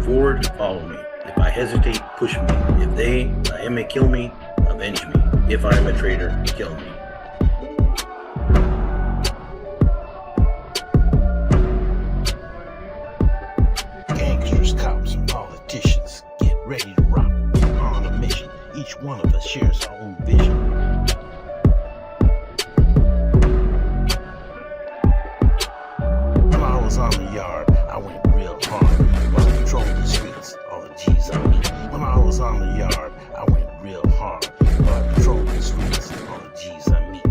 forward, follow me. If I hesitate, push me. If I may kill me, avenge me. If I am a traitor, kill me. Gangsters, cops, and politicians, get ready to rock. We're on a mission. Each one of us shares our own vision. When I was on the yard, I went real hard. While I patrolled the streets, all the G's on me. When I was on the yard, I went real hard. While I patrolled the streets, all the G's on me.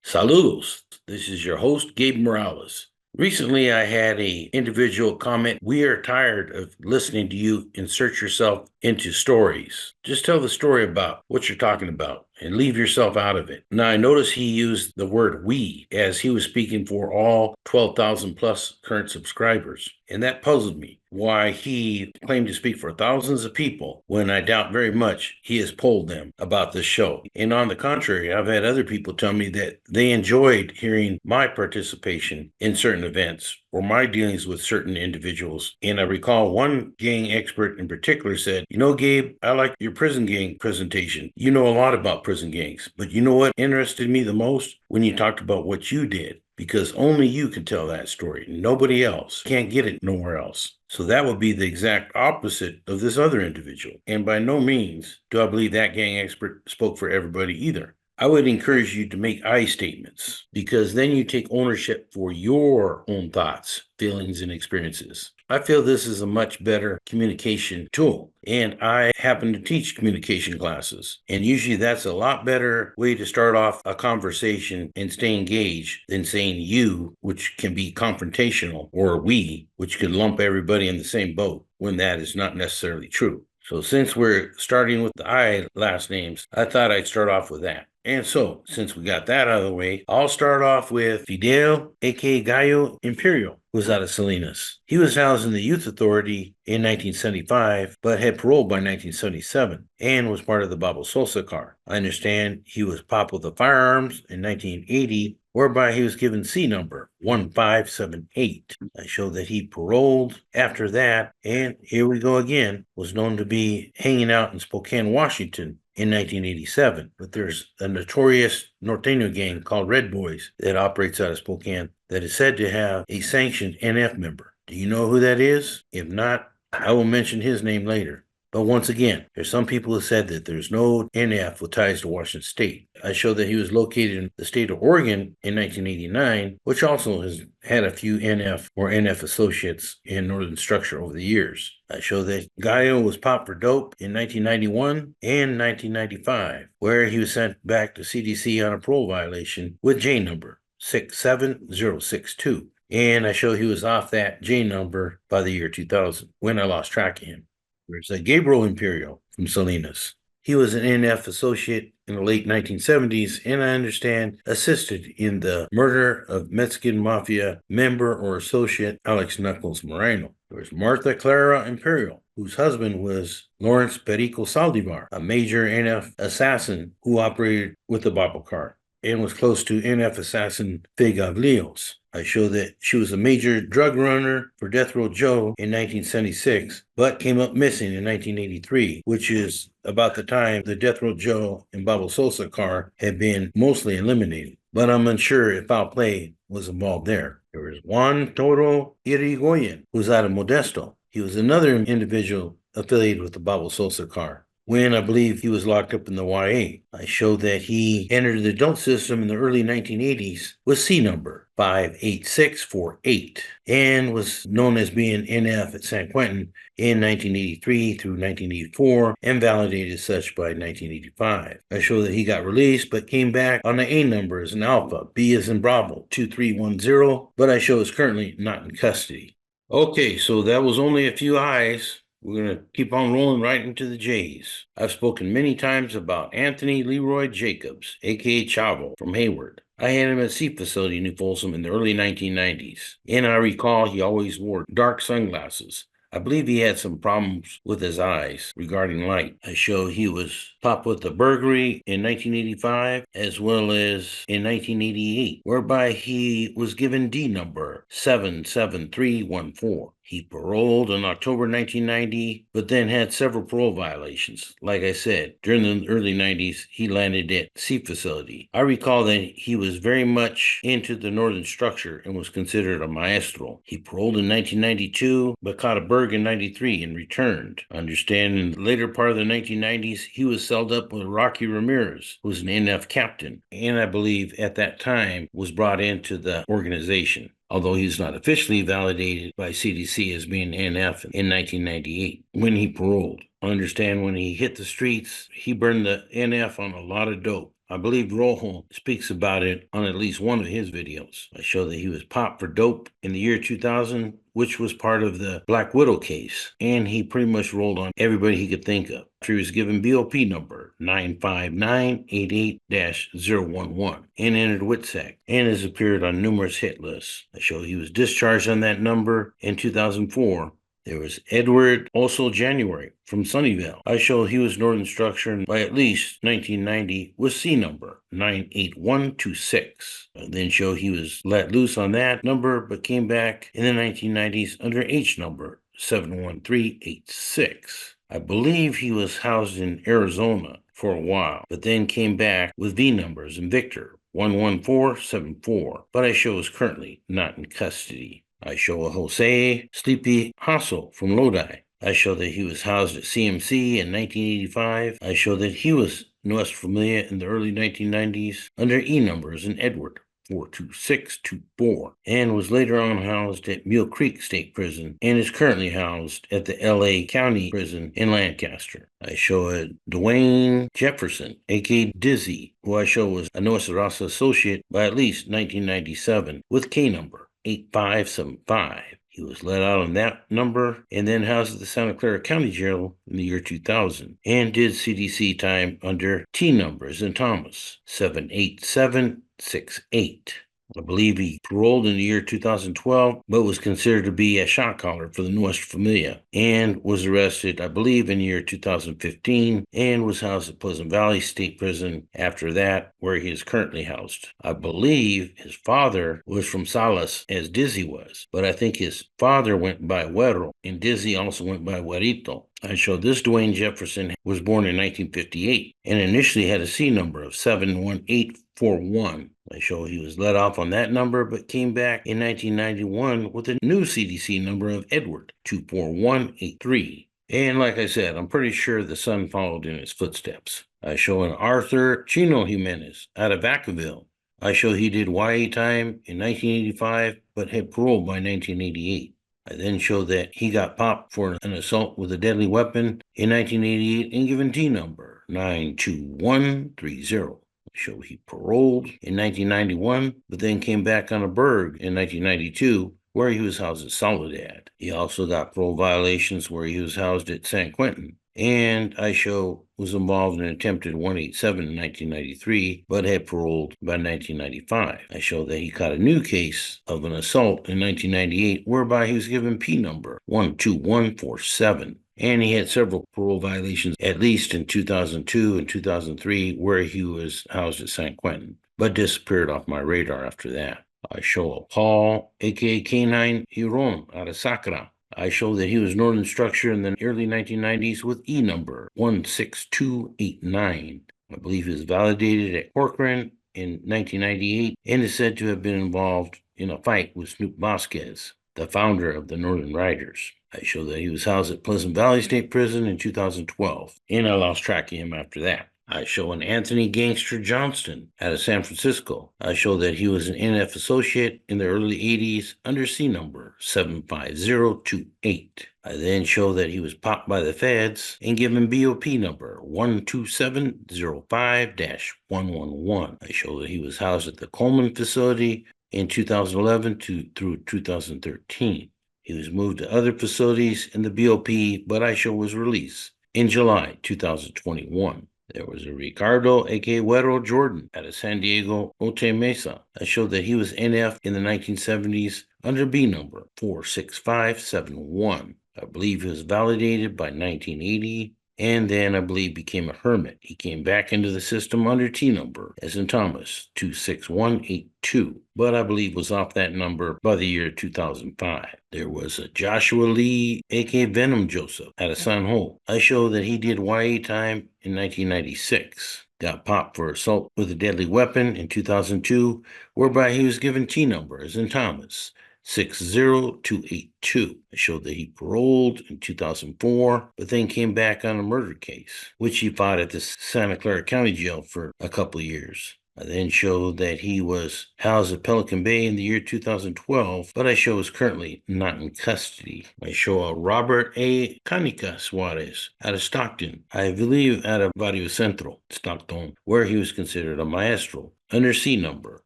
Saludos. This is your host, Gabe Morales. Recently, I had an individual comment, "We are tired of listening to you insert yourself into stories. Just tell the story about what you're talking about and leave yourself out of it." Now, I noticed he used the word "we" as he was speaking for all 12,000 plus current subscribers. And that puzzled me, why he claimed to speak for thousands of people when I doubt very much he has polled them about this show. And on the contrary, I've had other people tell me that they enjoyed hearing my participation in certain events or my dealings with certain individuals. And I recall one gang expert in particular said, "You know, Gabe, I like your prison gang presentation. You know a lot about prison gangs, but you know what interested me the most? When you talked about what you did. Because only you can tell that story. Nobody else can't get it nowhere else." So that would be the exact opposite of this other individual. And by no means do I believe that gang expert spoke for everybody either. I would encourage you to make I statements, because then you take ownership for your own thoughts, feelings, and experiences. I feel this is a much better communication tool, and I happen to teach communication classes. And usually that's a lot better way to start off a conversation and stay engaged than saying "you," which can be confrontational, or "we," which could lump everybody in the same boat when that is not necessarily true. So since we're starting with the I last names, I thought I'd start off with that. And so, since we got that out of the way, I'll start off with Fidel, aka Gallo Imperial, who's out of Salinas. He was housed in the Youth Authority in 1975, but had paroled by 1977 and was part of the Babo Sosa car. I understand he was popped with the firearms in 1980, whereby he was given C number 1578. I show that he paroled after that, and here we go again, was known to be hanging out in Spokane, Washington in 1987. But there's a notorious Norteño gang called Red Boys that operates out of Spokane that is said to have a sanctioned NF member. Do you know who that is? If not, I will mention his name later. But once again, there's some people who said that there's no NF with ties to Washington State. I show that he was located in the state of Oregon in 1989, which also has had a few NF or NF associates in Northern Structure over the years. I show that Gallo was popped for dope in 1991 and 1995, where he was sent back to CDC on a parole violation with J number 67062. And I show he was off that J number by the year 2000, when I lost track of him. There's a Gabriel Imperial from Salinas. He was an NF associate in the late 1970s, and I understand assisted in the murder of Mexican Mafia member or associate Alex Knuckles Moreno. There's Martha Clara Imperial, whose husband was Lawrence Perico Saldivar, a major NF assassin who operated with the Babo car and was close to NF assassin Fegaglios. I show that she was a major drug runner for Death Row Joe in 1976, but came up missing in 1983, which is about the time the Death Row Joe and Babo Sosa car had been mostly eliminated. But I'm unsure if foul play was involved there. There was Juan Toro Irigoyen, who's out of Modesto. He was another individual affiliated with the Babo Sosa car. when I believe he was locked up in the YA. I show that he entered the adult system in the early 1980s with C number 58648 and was known as being NF at San Quentin in 1983 through 1984 and validated as such by 1985. I show that he got released but came back on the A number as an Alpha, B as in Bravo 2310, but I show is currently not in custody. Okay, so that was only a few I's. We're going to keep on rolling right into the J's. I've spoken many times about Anthony Leroy Jacobs, aka Chavo, from Hayward. I had him at Sea Facility in New Folsom in the early 1990s, and I recall he always wore dark sunglasses. I believe he had some problems with his eyes regarding light. I show he was popped with a burglary in 1985 as well as in 1988, whereby he was given D number 77314. He paroled in October 1990, but then had several parole violations. Like I said, during the early 90s, he landed at Sea Facility. I recall that he was very much into the northern structure and was considered a maestro. He paroled in 1992, but caught a burg in 93 and returned. I understand in the later part of the 1990s, he was celled up with Rocky Ramirez, who was an NF captain, and I believe at that time was brought into the organization, although he's not officially validated by CDC as being NF in 1998 when he paroled. I understand when he hit the streets, he burned the NF on a lot of dope. I believe Rojo speaks about it on at least one of his videos. I show that he was popped for dope in the year 2000, which was part of the Black Widow case, and he pretty much rolled on everybody he could think of. He was given BOP number 95988-011 and entered WITSEC and has appeared on numerous hit lists. I show he was discharged on that number in 2004. There was Edward, also January, from Sunnyvale. I show he was Northern Structure by at least 1990 with C number 98126. I then show he was let loose on that number, but came back in the 1990s under H number 71386. I believe he was housed in Arizona for a while, but then came back with V numbers in Victor 11474, but I show is currently not in custody. I show a Jose Sleepy Hassel from Lodi. I show that he was housed at CMC in 1985. I show that he was Nuestra Familia in the early 1990s under E numbers in Edward 42624 and was later on housed at Mule Creek State Prison and is currently housed at the LA County Prison in Lancaster. I show a Dwayne Jefferson, aka Dizzy, who I show was a Nuestra Raza associate by at least 1997 with K number 8575. He was let out on that number and then housed at the Santa Clara County Jail in the year 2000 and did CDC time under T numbers in Thomas 78768. I believe he paroled in the year 2012, but was considered to be a shot caller for the Nuestra Familia and was arrested, I believe, in the year 2015 and was housed at Pleasant Valley State Prison after that, where he is currently housed. I believe his father was from Salas, as Dizzy was, but I think his father went by Güero, and Dizzy also went by Güerito. I show this Dwayne Jefferson was born in 1958 and initially had a C number of 71841. I show he was let off on that number, but came back in 1991 with a new CDC number of Edward 24183. And like I said, I'm pretty sure the son followed in his footsteps. I show an Arthur Chino Jimenez out of Vacaville. I show he did YA time in 1985, but had parole by 1988. I then show that he got popped for an assault with a deadly weapon in 1988 and given T number 92130. Show he paroled in 1991, but then came back on a burg in 1992, where he was housed at Soledad. He also got parole violations where he was housed at San Quentin. And I show was involved in an attempted 187 in 1993, but had paroled by 1995. I show that he caught a new case of an assault in 1998, whereby he was given P number 12147. And he had several parole violations, at least in 2002 and 2003, where he was housed at San Quentin, but disappeared off my radar after that. I show a Paul, aka Canine Huron, out of Sacra. I show that he was Northern Structure in the early 1990s with E number 16289. I believe he was validated at Corcoran in 1998 and is said to have been involved in a fight with Snoop Vasquez, the founder of the Northern Riders. I show that he was housed at Pleasant Valley State Prison in 2012, and I lost track of him after that. I show an Anthony Gangster Johnston out of San Francisco. I show that he was an NF associate in the early 80s under C number 75028. I then show that he was popped by the feds and given BOP number 12705-111. I show that he was housed at the Coleman facility in 2011 through 2013. He was moved to other facilities in the BOP, but I show was released in July 2021. There was a Ricardo A.K. Güero Jordan out of San Diego, Otay Mesa. I showed that he was NF in the 1970s under B number 46571. I believe he was validated by 1980, and then I believe became a hermit. He came back into the system under T number, as in Thomas, 26182, but I believe was off that number by the year 2005. There was a Joshua Lee, a.k.a. Venom Joseph, out of San Ho. I show that he did YA time in 1996. Got popped for assault with a deadly weapon in 2002, whereby he was given T number, as in Thomas, 60282. I showed that he paroled in 2004, but then came back on a murder case, which he fought at the Santa Clara County Jail for a couple of years. I then showed that he was housed at Pelican Bay in the year 2012, but I show is currently not in custody. I show a Robert A. Canica Suarez out of Stockton, I believe out of Barrio Centro, Stockton, where he was considered a maestro, under C number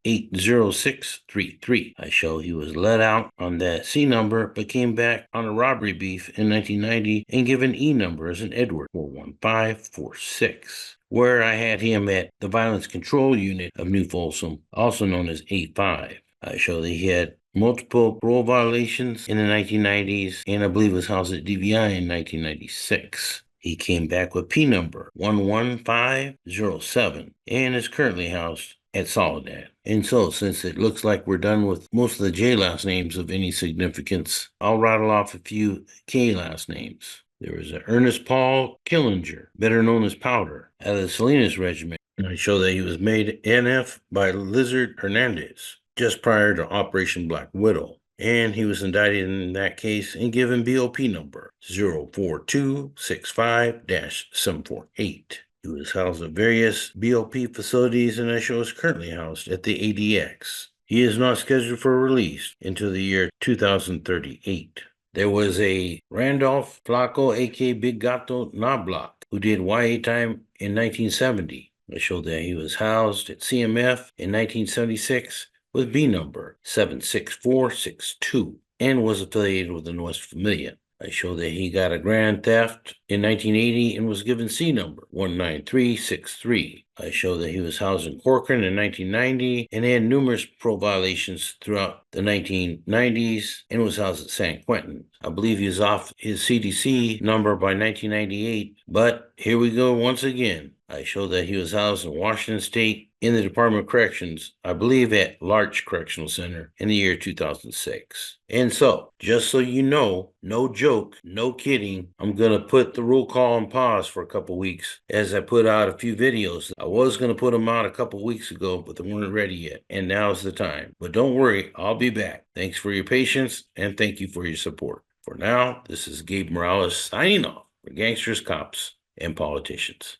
80633. I show he was let out on that C number, but came back on a robbery beef in 1990 and given E number as an Edward 41546, where I had him at the Violence Control Unit of New Folsom, also known as A5. I show that he had multiple parole violations in the 1990s, and I believe was housed at DVI in 1996. He came back with P number 11507 and is currently housed at Soledad. And so, since it looks like we're done with most of the J last names of any significance, I'll rattle off a few K last names. There was a Ernest Paul Killinger, better known as Powder, out of the Salinas Regiment. And I show that he was made NF by Lizard Hernandez just prior to Operation Black Widow. And he was indicted in that case and given BOP number 04265-748. He was housed at various BOP facilities, and I show is currently housed at the ADX. He is not scheduled for release until the year 2038. There was a Randolph Flaco, a.k.a. Big Gato Knobloch, who did YA time in 1970. I showed that he was housed at CMF in 1976 with B number 76462 and was affiliated with the Nuestra Familia. I show that he got a grand theft in 1980 and was given C number 19363. I show that he was housed in Corcoran in 1990 and had numerous parole violations throughout the 1990s and was housed at San Quentin. I believe he was off his CDC number by 1998, but here we go once again. I show that he was housed in Washington State in the Department of Corrections, I believe at Larch Correctional Center in the year 2006. And so, just so you know, no joke, no kidding, I'm going to put the roll call on pause for a couple weeks as I put out a few videos. I was going to put them out a couple weeks ago, but they weren't ready yet. And now's the time. But don't worry, I'll be back. Thanks for your patience and thank you for your support. For now, this is Gabe Morales signing off for Gangsters, Cops, and Politicians.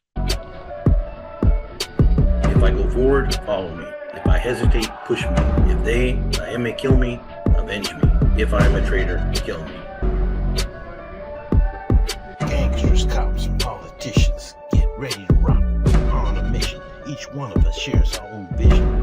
If I go forward, follow me. If I hesitate, push me. If they, I may kill me, avenge me. If I am a traitor, kill me. Gangsters, cops, and politicians, get ready to rock. On a mission, each one of us shares our own vision.